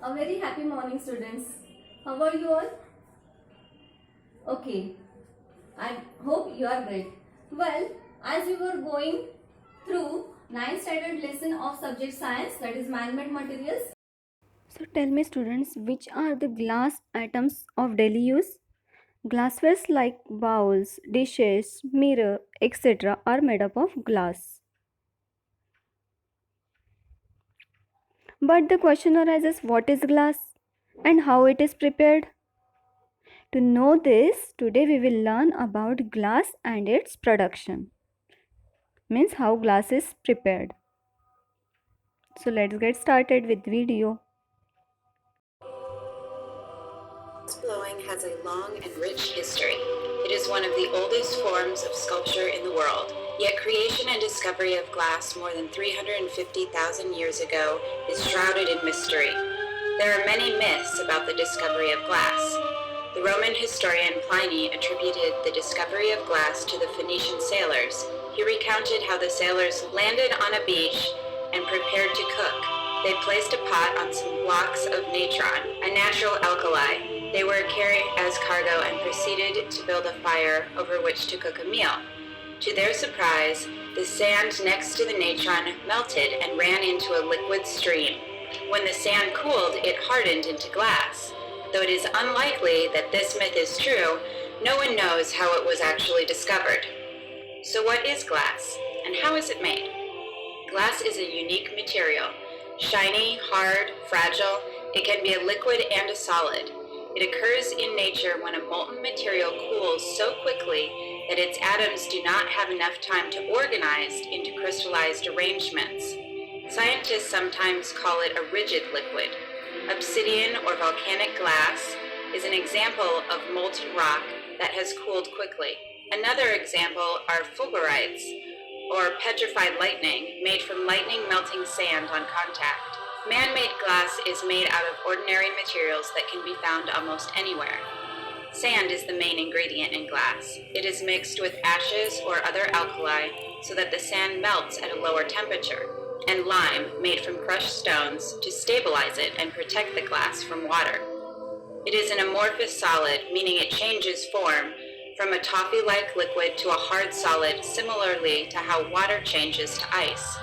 A very happy morning, students. How are you all? Okay, I hope you are great. Well, as we were going through 9th standard lesson of subject science, that is man-made materials. So tell me students, which are the glass items of daily use? Glasswares like bowls, dishes, mirror, etc. are made up of glass. But the question arises, what is glass and how it is prepared? To know this, today we will learn about glass and its production. Means how glass is prepared. So let's get started with video. Glassblowing has a long and rich history. It is one of the oldest forms of sculpture in the world. Yet creation and discovery of glass more than 350,000 years ago is shrouded in mystery. There are many myths about the discovery of glass. The Roman historian Pliny attributed the discovery of glass to the Phoenician sailors. He recounted how the sailors landed on a beach and prepared to cook. They placed a pot on some blocks of natron, a natural alkali. They were carried as cargo and proceeded to build a fire over which to cook a meal. To their surprise, the sand next to the natron melted and ran into a liquid stream. When the sand cooled, it hardened into glass. Though it is unlikely that this myth is true, no one knows how it was actually discovered. So what is glass, and how is it made? Glass is a unique material. Shiny, hard, fragile, it can be a liquid and a solid. It occurs in nature when a molten material cools so quickly that its atoms do not have enough time to organize into crystallized arrangements. Scientists sometimes call it a rigid liquid. Obsidian or volcanic glass is an example of molten rock that has cooled quickly. Another example are fulgurites, or petrified lightning, made from lightning melting sand on contact. Man-made glass is made out of ordinary materials that can be found almost anywhere. Sand is the main ingredient in glass. It is mixed with ashes or other alkali so that the sand melts at a lower temperature, and lime, made from crushed stones, to stabilize it and protect the glass from water. It is an amorphous solid, meaning it changes form from a toffee-like liquid to a hard solid, similarly to how water changes to ice.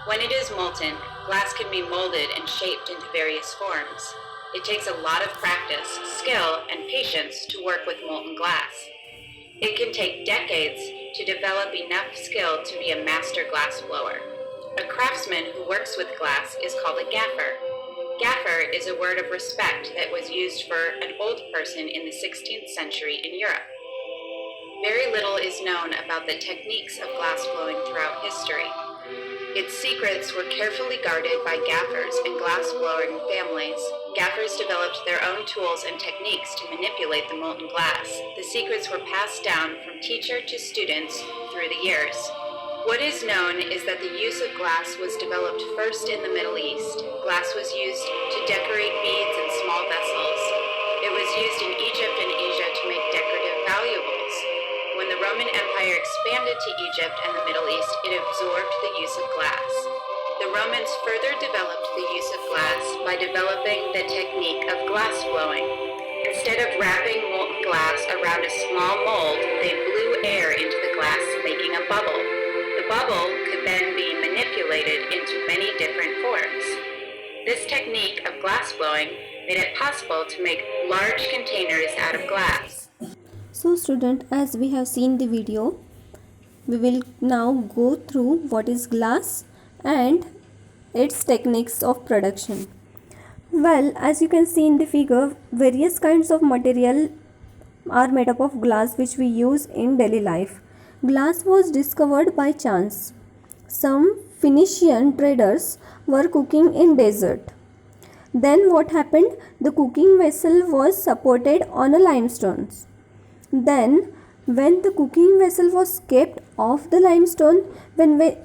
When it is molten, glass can be molded and shaped into various forms. It takes a lot of practice, skill, and patience to work with molten glass. It can take decades to develop enough skill to be a master glass blower. A craftsman who works with glass is called a gaffer. Gaffer is a word of respect that was used for an old person in the 16th century in Europe. Very little is known about the techniques of glass blowing throughout history. Its secrets were carefully guarded by gaffers and glass-blowing families. Gaffers developed their own tools and techniques to manipulate the molten glass. The secrets were passed down from teacher to students through the years. What is known is that the use of glass was developed first in the Middle East. Glass was used to decorate beads and small vessels. It was used in Egypt and Asia to make decorative valuables. When the Roman Empire expanded to Egypt and the Middle East, it absorbed the use of glass. The Romans further developed the use of glass by developing the technique of glass blowing. Instead of wrapping molten glass around a small mold, they blew air into the glass, making a bubble. The bubble could then be manipulated into many different forms. This technique of glass blowing made it possible to make large containers out of glass. So student, as we have seen the video, we will now go through what is glass and its techniques of production. Well, as you can see in the figure, various kinds of material are made up of glass which we use in daily life. Glass was discovered by chance. Some Phoenician traders were cooking in desert. Then what happened? The cooking vessel was supported on a limestone. Then when the cooking vessel was kept off the limestone, when they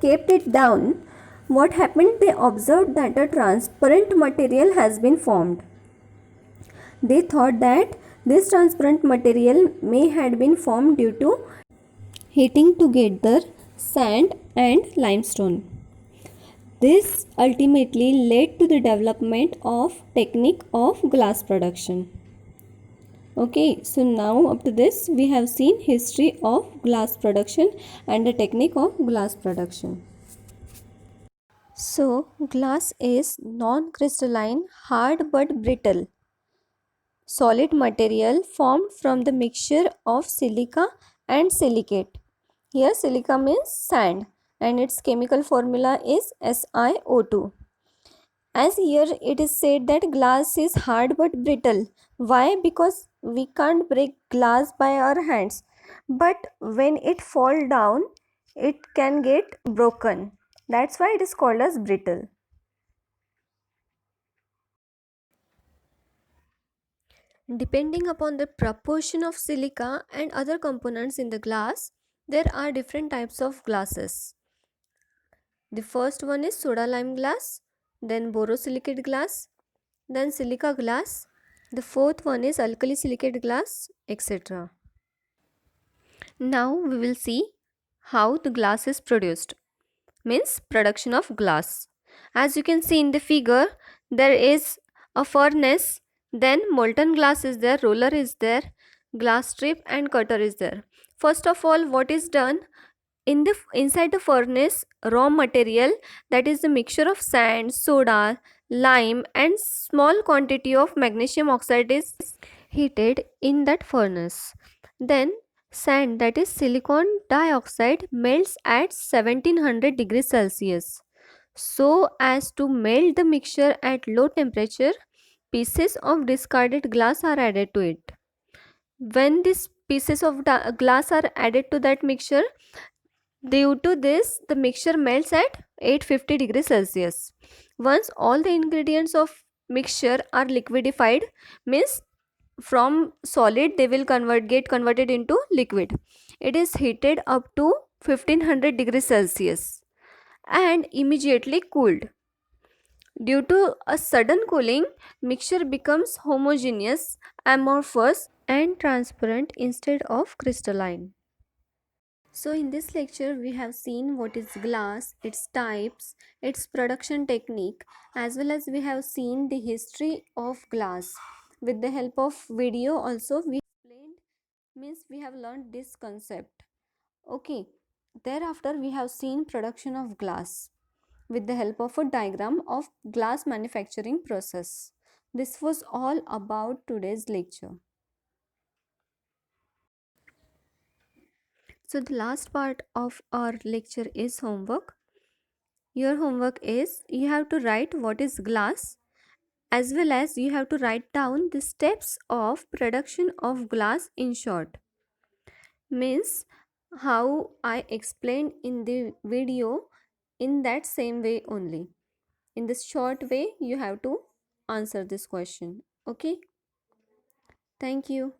kept it down, what happened? They observed that a transparent material has been formed. They thought that this transparent material may had been formed due to heating together sand and limestone. This ultimately led to the development of technique of glass production. Okay, so now up to this we have seen history of glass production and the technique of glass production. So glass is non-crystalline, hard but brittle solid material formed from the mixture of silica and silicate. Here silica means sand and its chemical formula is SiO2. As here it is said that glass is hard but brittle. Why? Because we can't break glass by our hands. But when it fall down, it can get broken. That's why it is called as brittle. Depending upon the proportion of silica and other components in the glass, there are different types of glasses. The first one is soda lime glass, then borosilicate glass, then silica glass. The fourth one is alkali silicate glass, etc. Now we will see how the glass is produced. Means production of glass. As you can see in the figure, there is a furnace, then molten glass is there, roller is there, glass strip and cutter is there. First of all, what is done? Inside the furnace, raw material, that is the mixture of sand, soda, lime and small quantity of magnesium oxide is heated in that furnace. Then sand, that is silicon dioxide, melts at 1700 degrees Celsius. So as to melt the mixture at low temperature, pieces of discarded glass are added to it. When these pieces of glass are added to that mixture, due to this, the mixture melts at 850 degrees Celsius. Once all the ingredients of mixture are liquidified, means from solid they will get converted into liquid. It is heated up to 1500 degrees Celsius and immediately cooled. Due to a sudden cooling, mixture becomes homogeneous, amorphous and transparent instead of crystalline. So in this lecture we have seen what is glass, its types, its production technique, as well as we have seen the history of glass. With the help of video also we explained, means we have learned this concept. Okay, thereafter we have seen production of glass with the help of a diagram of glass manufacturing process. This was all about today's lecture. So the last part of our lecture is homework. Your homework is you have to write what is glass, as well as you have to write down the steps of production of glass in short. Means how I explained in the video, in that same way only. In this short way you have to answer this question. Okay, thank you.